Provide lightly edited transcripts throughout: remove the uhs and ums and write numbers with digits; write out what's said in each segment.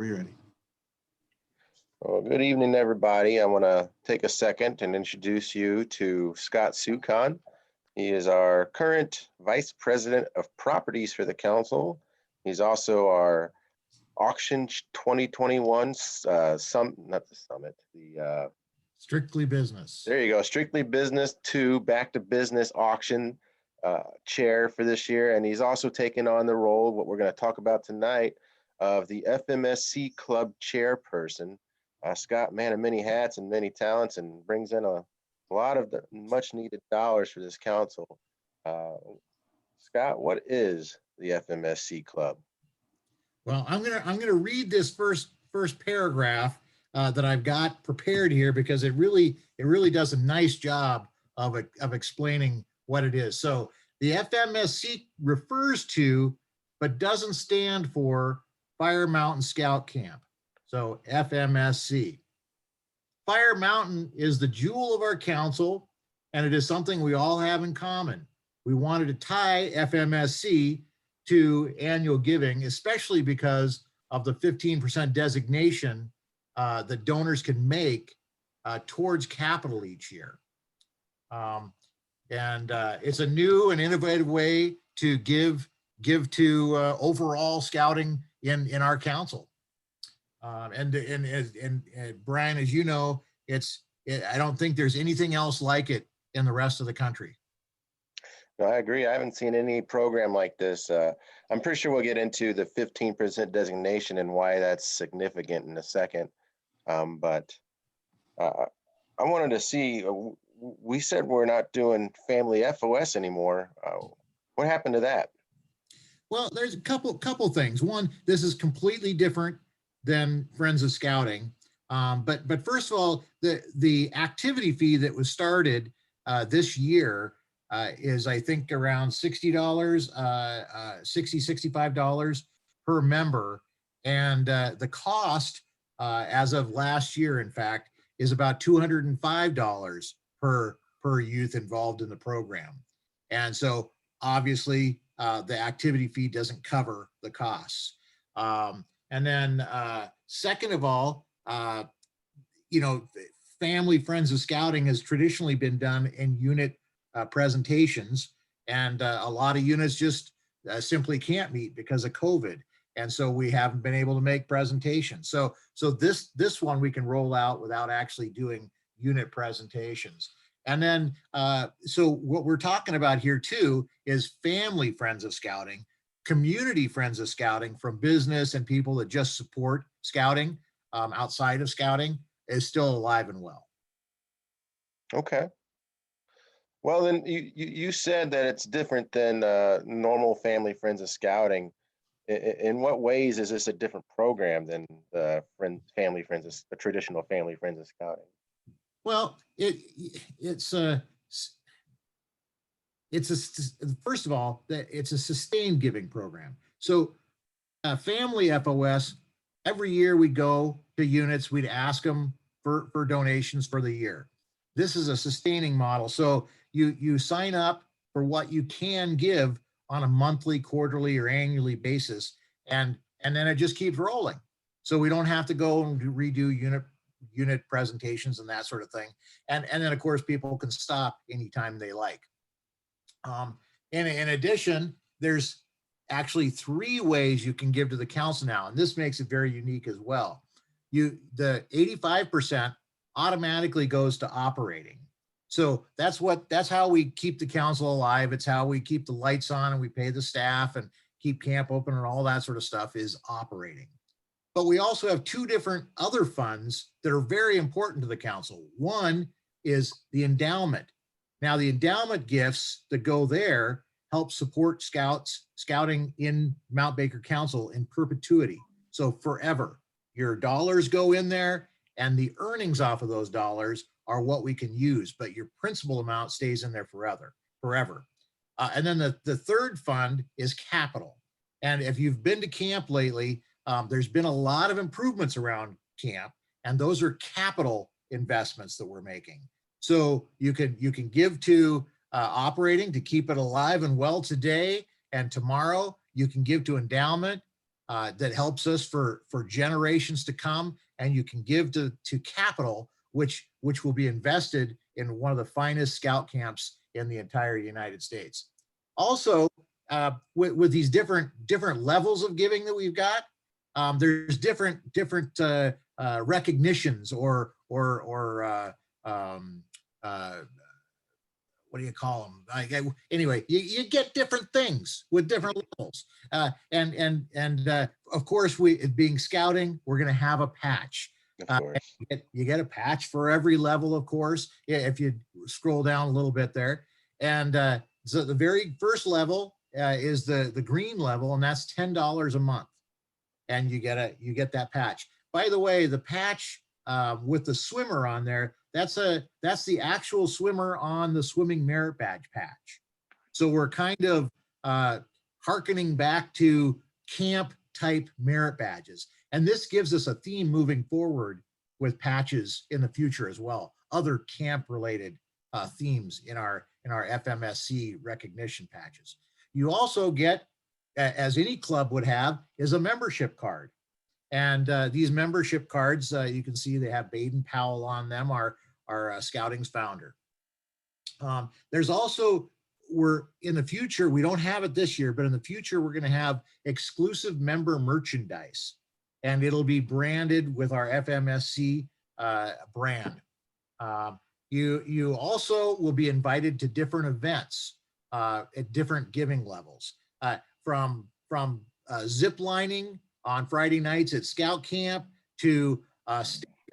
whenever you're ready. Well, good evening, everybody. I want to take a second and introduce you to Scott Sukon. He is our current Vice President of Properties for the Council. He's also our Auction 2021 Strictly Business. There you go, Strictly Business 2 Back to Business Auction chair for this year. And he's also taken on the role, what we're going to talk about tonight, of the Fmsc Club chairperson. Scott, man of many hats and many talents, and brings in a lot of the much needed dollars for this council. Scott, what is the Fmsc Club? Well, I'm gonna read this first paragraph that I've got prepared here, because it really does a nice job of explaining what it is. So the Fmsc refers to, but doesn't stand for, Fire Mountain Scout Camp. So Fmsc. Fire Mountain is the jewel of our council, and it is something we all have in common. We wanted to tie Fmsc to annual giving, especially because of the 15% designation that donors can make towards capital each year. It's a new and innovative way to give to overall scouting in our council. And Brian, as you know, I don't think there's anything else like it in the rest of the country. No, I agree. I haven't seen any program like this. I'm pretty sure we'll get into the 15% designation and why that's significant in a second. But I wanted to see, we said we're not doing family FOS anymore. What happened to that? Well, there's a couple things. One, this is completely different than Friends of Scouting. But first of all, the activity fee that was started this year is, I think, around $60, $65 per member. And the cost as of last year, in fact, is about $205 per youth involved in the program. And so obviously the activity fee doesn't cover the costs. And then second of all, family Friends of Scouting has traditionally been done in unit presentations, and a lot of units just simply can't meet because of COVID. And so we haven't been able to make presentations. So this one we can roll out without actually doing unit presentations. And then, so what we're talking about here too is family Friends of Scouting, community Friends of Scouting from business and people that just support scouting outside of scouting is still alive and well. Okay. Well, then you said that it's different than normal family Friends of Scouting. In what ways is this a different program than the traditional family Friends of Scouting? Well, first of all, it's a sustained giving program. So family FOS, every year we go to units, we'd ask them for donations for the year. This is a sustaining model. So you sign up for what you can give on a monthly, quarterly, or annually basis, and then it just keeps rolling. So we don't have to go and redo unit presentations and that sort of thing. And then of course people can stop anytime they like. In addition, there's actually 3 ways you can give to the council now, and this makes it very unique as well. The 85% automatically goes to operating. So that's how we keep the council alive. It's how we keep the lights on and we pay the staff and keep camp open and all that sort of stuff, is operating. But we also have 2 different other funds that are very important to the council. One is the endowment. Now, the endowment gifts that go there help support scouting in Mount Baker Council in perpetuity. So forever, your dollars go in there and the earnings off of those dollars are what we can use, but your principal amount stays in there forever. And then the third fund is capital. And if you've been to camp lately, there's been a lot of improvements around camp, and those are capital investments that we're making. So you can give to operating to keep it alive and well today and tomorrow. You can give to endowment that helps us for generations to come, and you can give to capital, which will be invested in one of the finest scout camps in the entire United States. Also, with these different levels of giving that we've got, there's different recognitions or what do you call them? Anyway, you get different things with different levels. And of course, being scouting, we're going to have a patch. Of course. You get a patch for every level, of course, if you scroll down a little bit there. And so the very first level is the green level, and that's $10 a month. And you get that patch. By the way, the patch with the swimmer on there, that's the actual swimmer on the swimming merit badge patch. So we're kind of hearkening back to camp type merit badges. And this gives us a theme moving forward with patches in the future as well. Other camp related themes in our FMSC recognition patches. You also get, as any club would have, is a membership card. And these membership cards, you can see they have Baden Powell on them, our Scouting's founder. There's also, we're in the future, we don't have it this year, but in the future, we're going to have exclusive member merchandise, and it'll be branded with our FMSC brand. You also will be invited to different events at different giving levels, from zip lining on Friday nights at Scout Camp to a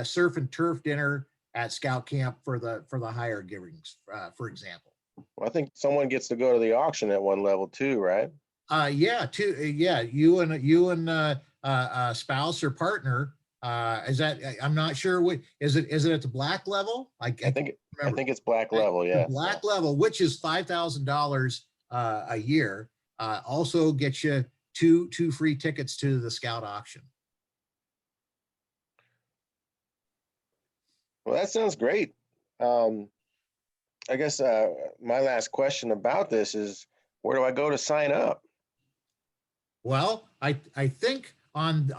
surf and turf dinner at Scout Camp for the higher givings, for example. Well, I think someone gets to go to the auction at one level too, right? Yeah, you and a spouse or partner. Is that, I'm not sure what is it at the black level? I think it's black level, yeah. Black level, which is $5,000 a year, also gets you two free tickets to the Scout auction. Well, that sounds great. I guess my last question about this is, where do I go to sign up? Well, I think on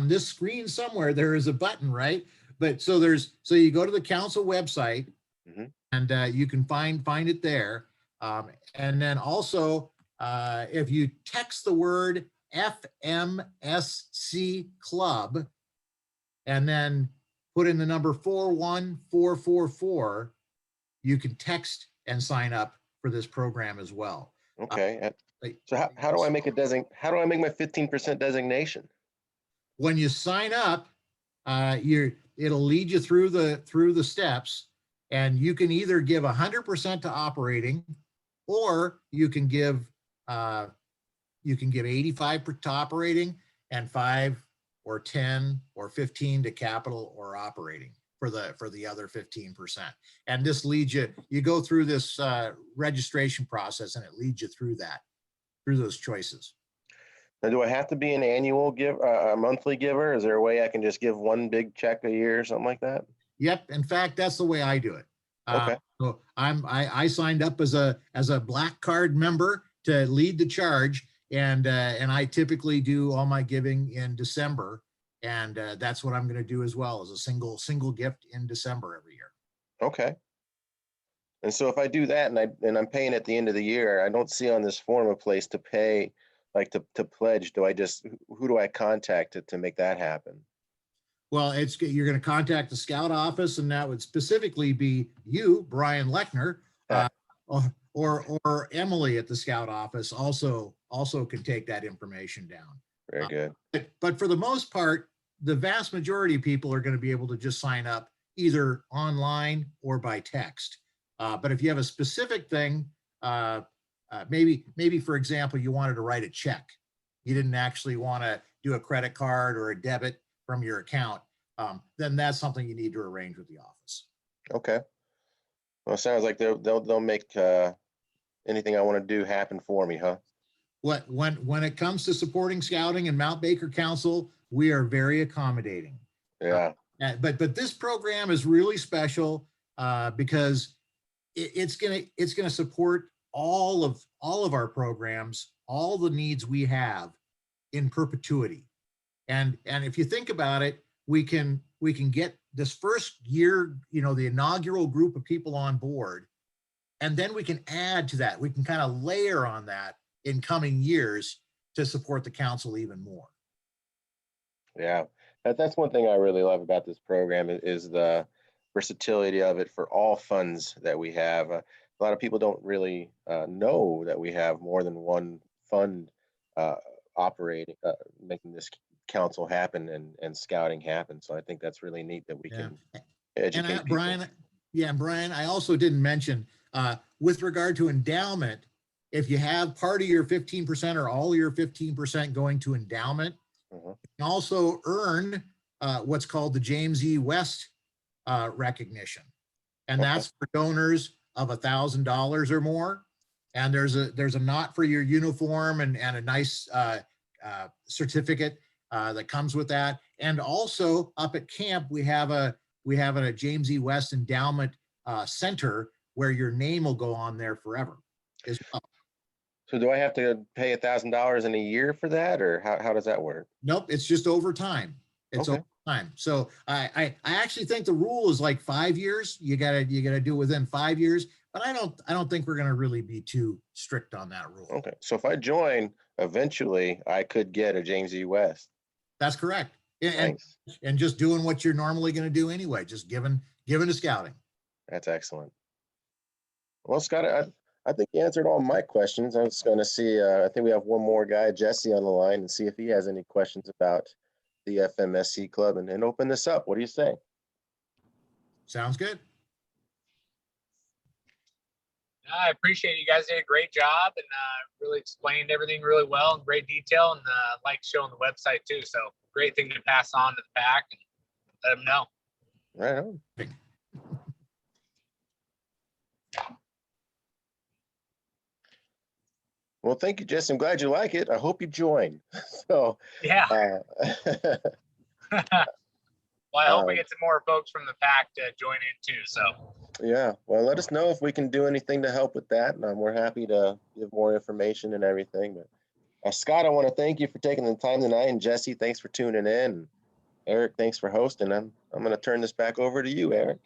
this screen somewhere there is a button, right? But so you go to the council website, mm-hmm. and you can find it there. And then also, if you text the word FMSC Club and then put in the number 41444, you can text and sign up for this program as well. Okay. So how do I make how do I make my 15% designation? When you sign up, it'll lead you through the steps, and you can either give 100% to operating, or you can give 85% to operating and 5 or 10 or 15 to capital or operating for the other 15%. And this leads you go through this registration process, and it leads you through those choices. Now, do I have to be an annual a monthly giver? Is there a way I can just give one big check a year or something like that? Yep. In fact, that's the way I do it. Okay. So I signed up as a black card member to lead the charge, and I typically do all my giving in December, and that's what I'm going to do as well, as a single gift in December every year. Okay. And so if I do that and I'm paying at the end of the year, I don't see on this form a place to pay, like to pledge. Who do I contact to make that happen? Well, you're going to contact the Scout office, and that would specifically be you, Brian Lechner, or Emily at the Scout office also can take that information down. Very good. But for the most part, the vast majority of people are going to be able to just sign up either online or by text. But if you have a specific thing, maybe for example, you wanted to write a check, you didn't actually want to do a credit card or a debit from your account, then that's something you need to arrange with the office. Okay. Well, it sounds like they'll make anything I want to do happen for me, huh? When it comes to supporting Scouting and Mount Baker Council, we are very accommodating. Yeah. But this program is really special because it's gonna support all of our programs, all the needs we have in perpetuity. And if you think about it, we can get this first year, the inaugural group of people on board, and then we can add to that. We can kind of layer on that in coming years to support the council even more. Yeah, that's one thing I really love about this program is the versatility of it for all funds that we have. A lot of people don't really know that we have more than one fund uh, operating, making this council happen and scouting happen. So I think that's really neat that we Yeah. can educate people. Brian, and Brian, I also didn't mention, with regard to endowment, if you have part of your 15% or all of your 15% going to endowment, you can also earn what's called the James E. West recognition. And that's for donors of $1,000 or more. And there's a knot for your uniform and a nice certificate that comes with that. And also up at camp, we have a James E. West Endowment Center where your name will go on there forever as well. So do I have to pay $1,000 in a year for that, or how does that work? Nope, it's just over time. It's over time. So I actually think the rule is like 5 years. You gotta do it within 5 years. But I don't think we're gonna really be too strict on that rule. Okay, so if I join, eventually I could get a James E. West. That's correct. Nice. And just doing what you're normally going to do anyway, just giving to scouting. That's excellent. Well, Scott, I think you answered all my questions. I was going to see, I think we have one more guy, Jesse, on the line, and see if he has any questions about the FMSC club and open this up. What do you say? Sounds good. I appreciate it. You guys did a great job and really explained everything really well in great detail, and like showing the website too. So great thing to pass on to the pack and let them know. Right on. Well, thank you, Jesse. I'm glad you like it. I hope you join. So yeah. Well, I hope we get some more folks from the pack to join in too. So yeah, well, let us know if we can do anything to help with that, and we're happy to give more information and everything. But Scott, I want to thank you for taking the time tonight, and Jesse, thanks for tuning in. Eric, thanks for hosting. I'm going to turn this back over to you, Eric.